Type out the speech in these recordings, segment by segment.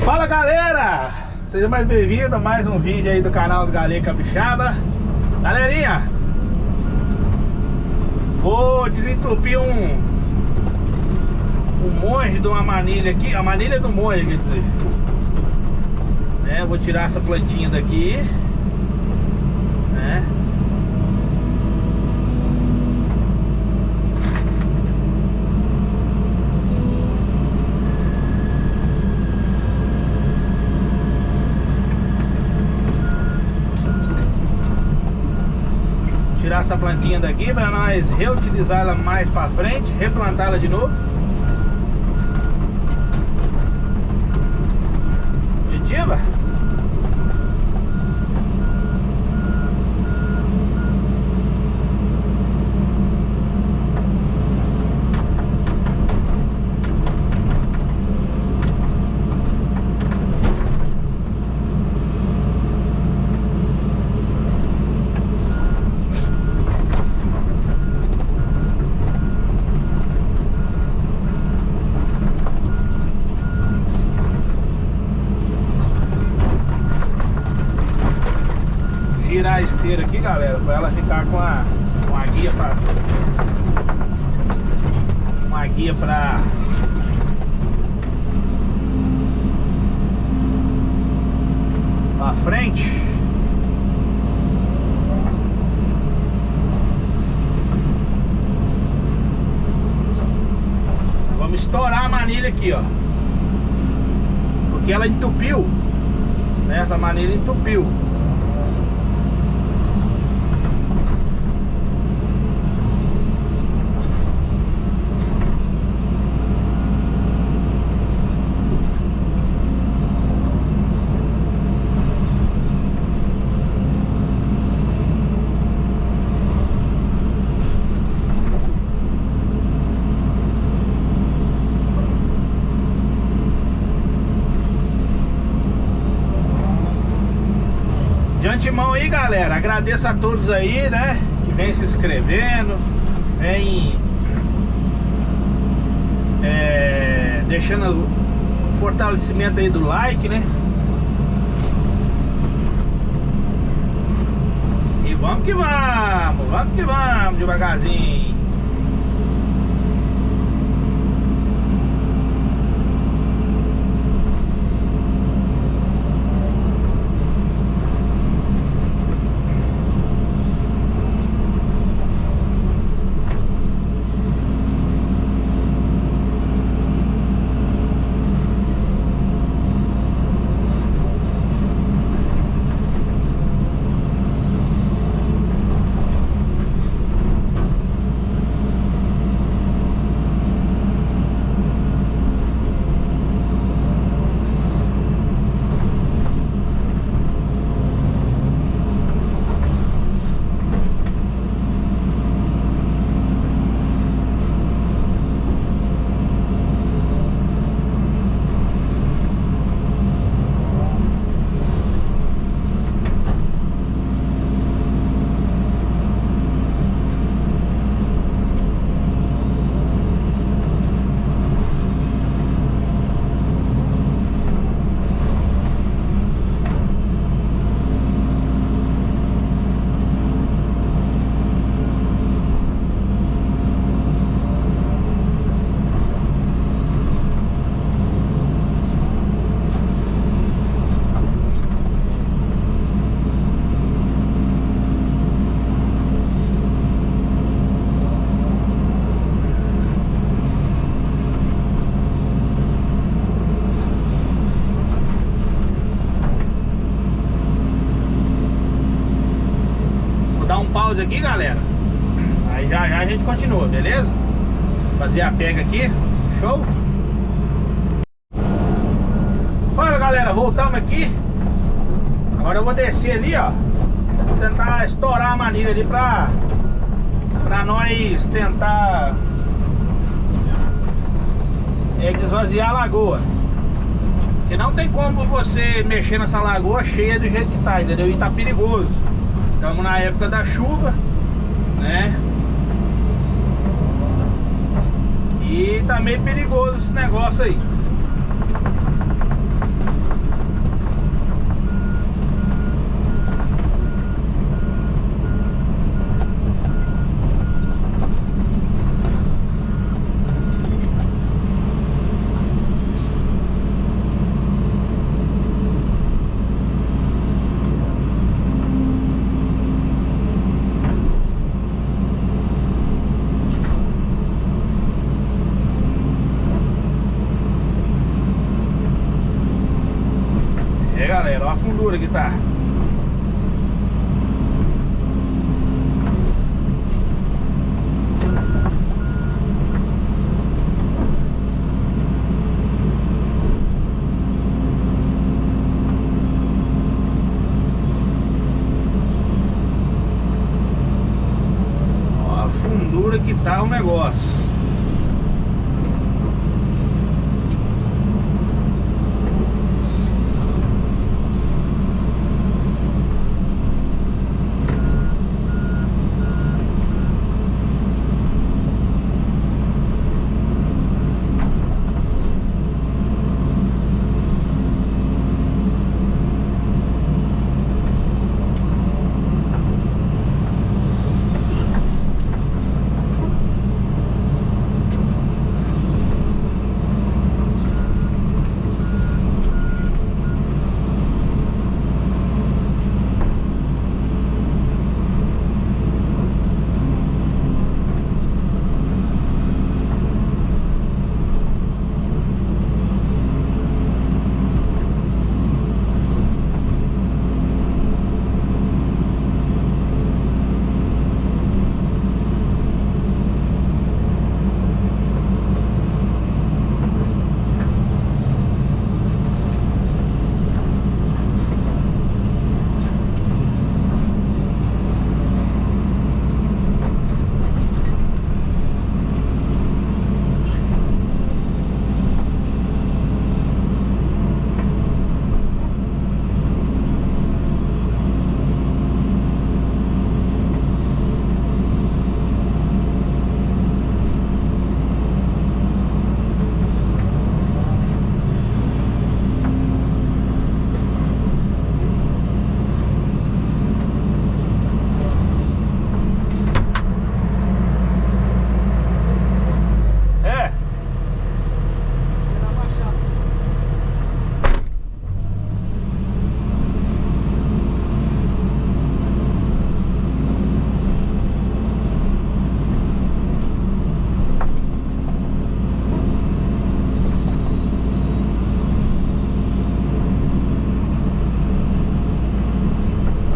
Fala galera, seja mais bem-vindo a mais um vídeo aí do canal do Galinha Capixaba. Galerinha, vou desentupir um monge de uma manilha aqui, a manilha do monge, quer dizer, né? Vou tirar essa plantinha daqui, né? Tirar essa plantinha daqui para nós reutilizar ela mais para frente, replantá-la de novo. Positiva. Tirar a esteira aqui, galera, para ela ficar com a guia para frente. Vamos estourar a manilha aqui, ó, porque ela entupiu, né? Essa manilha entupiu. De antemão aí, galera, agradeço a todos aí, né, que vem se inscrevendo, vem deixando o fortalecimento aí do like, né. E vamos que vamos, devagarzinho. Pause aqui, galera. Aí já a gente continua, beleza? Fazer a pega aqui. Show? Fala, galera, voltamos aqui. Agora eu vou descer ali, ó. Vou tentar estourar a manilha ali pra nós tentar desvaziar a lagoa. Porque não tem como você mexer nessa lagoa cheia do jeito que tá, entendeu? E tá perigoso. Estamos na época da chuva, né? E tá meio perigoso esse negócio aí. galera. Ó a fundura que tá. Ó a fundura que tá o negócio.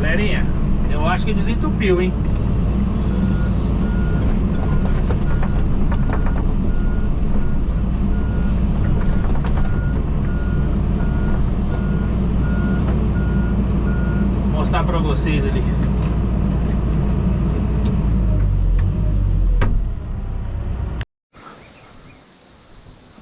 Galerinha, eu acho que desentupiu, hein? Vou mostrar pra vocês ali.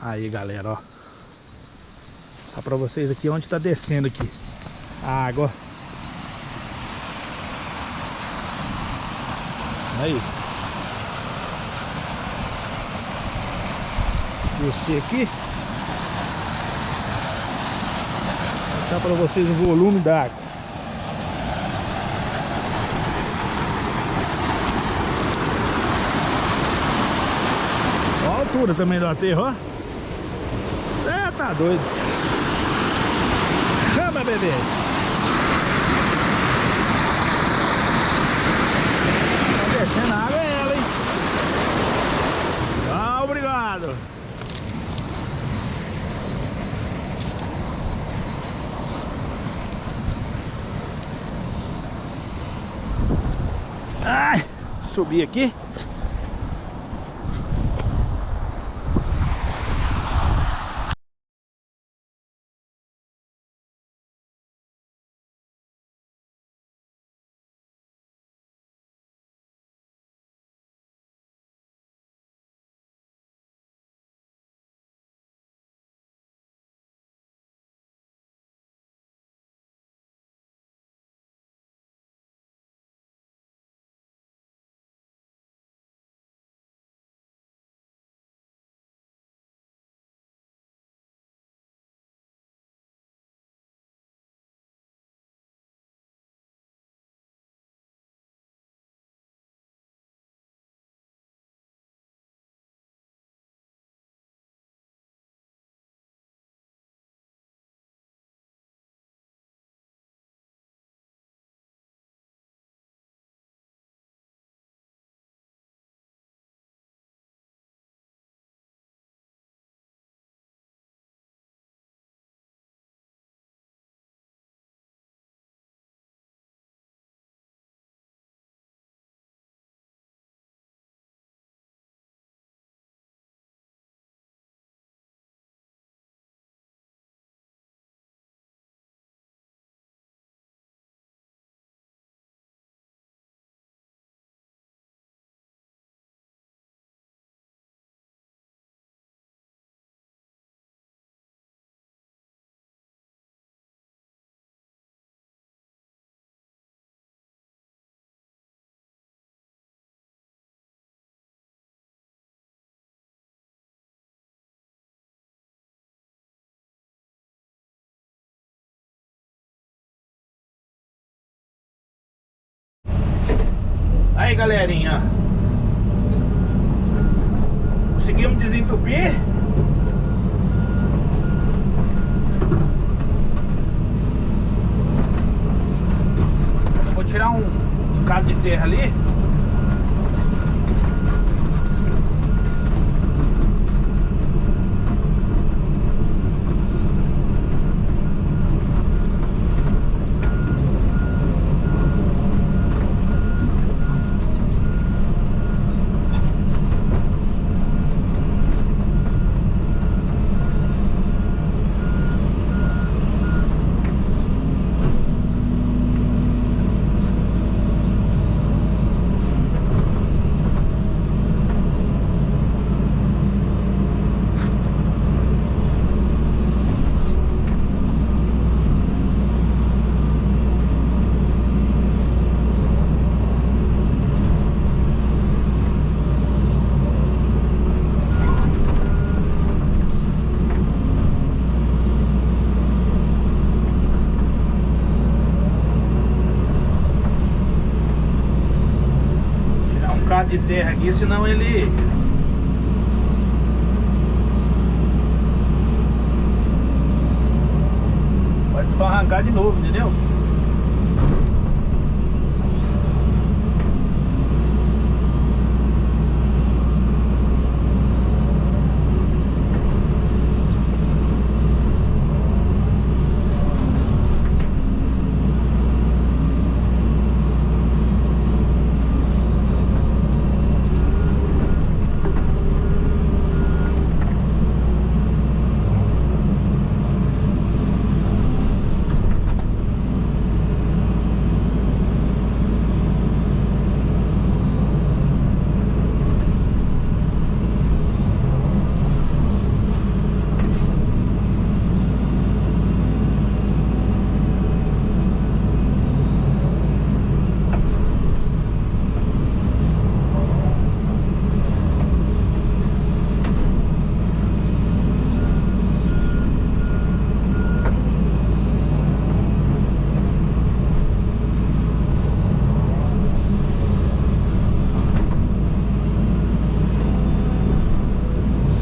Aí, galera, ó. Vou mostrar pra vocês aqui onde tá descendo aqui a água. Aí, descer aqui, vou mostrar para vocês o volume da água. Olha a altura também do aterro, ó. É, tá doido. Chama, bebê. Descendo a água é ela, hein? Ah, obrigado. Ai, subi aqui. Aí, galerinha, conseguimos desentupir. Eu vou tirar um bocado de terra ali. De terra aqui, senão ele pode desbarrancar de novo, entendeu?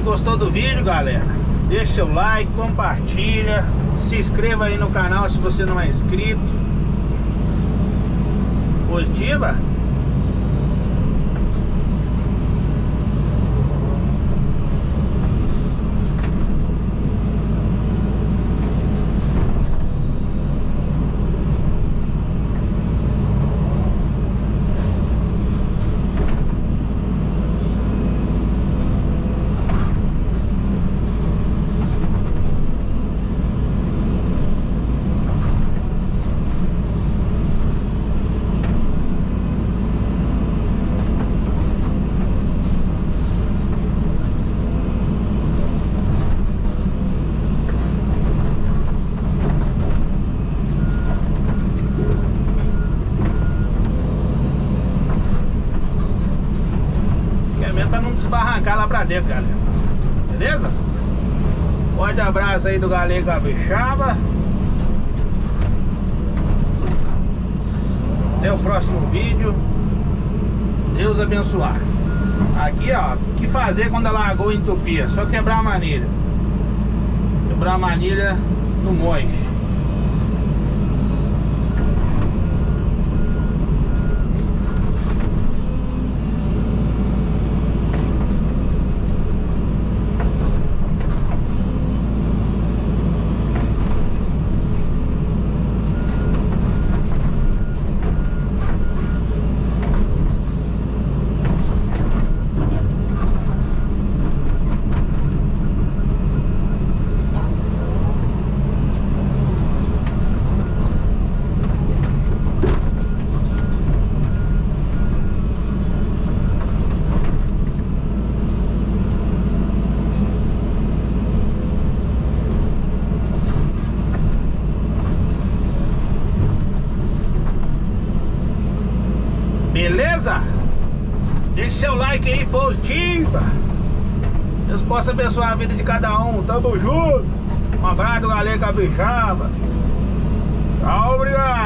Gostou do vídeo, galera? Deixa seu like, compartilha, se inscreva aí no canal se você não é inscrito. Positiva? Pra não desbarrancar lá pra dentro, galera. Beleza? Forte abraço aí do Galego Capixaba. Até o próximo vídeo. Deus abençoar. Aqui, ó, o que fazer quando a lagoa entupia? Só quebrar a manilha. Quebrar a manilha no monte. Beleza? Deixe seu like aí, positiva. Deus possa abençoar a vida de cada um. Tamo junto. Um abraço do Galego Capixaba. Tchau, obrigado.